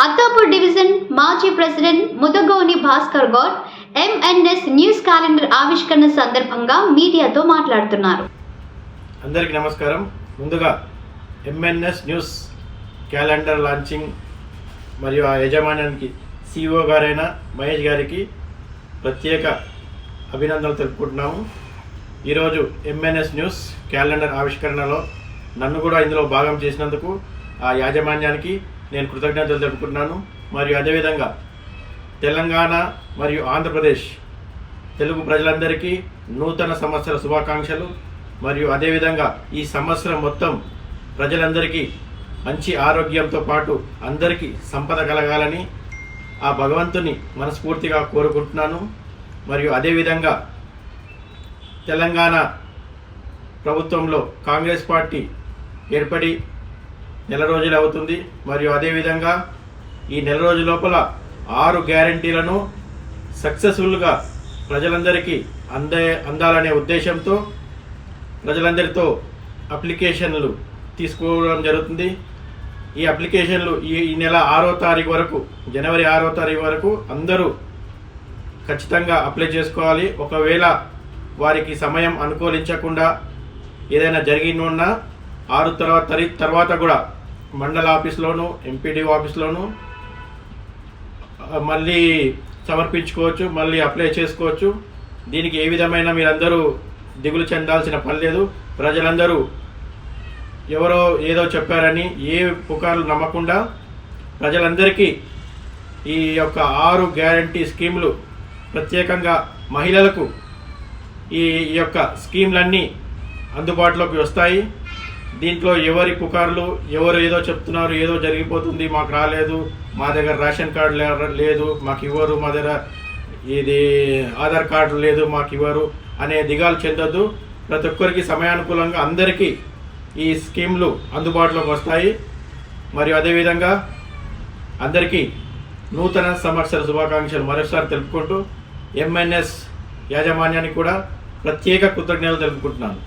Attapur division మాజీ president Mudagoni Bhaskar Goud MNS news calendar ఆవిష్కరణ సందర్భంగా మీడియాతో మాట్లాడుతున్నారు. అందరికీ నమస్కారం. ముందుగా ఎంఎన్ఎస్ న్యూస్ క్యాలెండర్ లాంచింగ్ మరియు ఆ యజమానానికి సిఇఓ గారైన మహేష్ గారికి ప్రత్యేక అభినందనలు తెలుపుకుంటున్నాము. ఈరోజు ఎంఎన్ఎస్ న్యూస్ క్యాలెండర్ ఆవిష్కరణలో నన్ను కూడా ఇందులో భాగం చేసినందుకు ఆ యాజమాన్యానికి నేను కృతజ్ఞతలు తెలుపుకుంటున్నాను. మరియు అదేవిధంగా తెలంగాణ మరియు ఆంధ్రప్రదేశ్ తెలుగు ప్రజలందరికీ నూతన సంవత్సర శుభాకాంక్షలు. మరియు అదేవిధంగా ఈ సంవత్సరం మొత్తం ప్రజలందరికీ మంచి ఆరోగ్యంతో పాటు అందరికీ సంపద కలగాలని ఆ భగవంతుని మనస్ఫూర్తిగా కోరుకుంటున్నాను. మరియు అదేవిధంగా తెలంగాణ ప్రభుత్వంలో కాంగ్రెస్ పార్టీ ఏర్పడి నెల రోజులు అవుతుంది. మరియు అదేవిధంగా ఈ నెల రోజుల లోపల 6 గ్యారంటీలను సక్సెస్ఫుల్గా ప్రజలందరికీ అందాలనే ఉద్దేశంతో ప్రజలందరితో అప్లికేషన్లు తీసుకోవడం జరుగుతుంది. ఈ అప్లికేషన్లు ఈ నెల 6వ తారీఖు వరకు, జనవరి 6వ తారీఖు వరకు అందరూ ఖచ్చితంగా అప్లై చేసుకోవాలి. ఒకవేళ వారికి సమయం అనుకూలించకుండా ఏదైనా జరిగినున్నా 6 తర్వాత కూడా మండల ఆఫీస్లోను ఎంపీడీఓ ఆఫీస్లోను మళ్ళీ సమర్పించుకోవచ్చు, మళ్ళీ అప్లై చేసుకోవచ్చు. దీనికి ఏ విధమైన మీరందరూ దిగులు చెందాల్సిన పని లేదు. ప్రజలందరూ ఎవరో ఏదో చెప్పారని ఏ పుకార్లు నమ్మకుండా ప్రజలందరికీ ఈ యొక్క 6 గ్యారంటీ స్కీములు ప్రత్యేకంగా మహిళలకు ఈ యొక్క స్కీమ్లన్నీ అందుబాటులోకి వస్తాయి. దీంట్లో ఎవరి పుకార్లు, ఎవరు ఏదో చెప్తున్నారు, ఏదో జరిగిపోతుంది, మాకు రాలేదు, మా దగ్గర రేషన్ కార్డు లేదు, మాకు ఇవ్వరు, మా దగ్గర ఇది ఆధార్ కార్డు లేదు, మాకు ఇవ్వరు అనే దిగాలు చెందొద్దు. ప్రతి ఒక్కరికి సమయానుకూలంగా అందరికీ ఈ స్కీమ్లు అందుబాటులోకి వస్తాయి. మరియు అదేవిధంగా అందరికీ నూతన సంవత్సర శుభాకాంక్షలు మరోసారి తెలుపుకుంటూ ఎంఎన్ఎస్ యాజమాన్యానికి కూడా ప్రత్యేక కృతజ్ఞతలు తెలుపుకుంటున్నాను.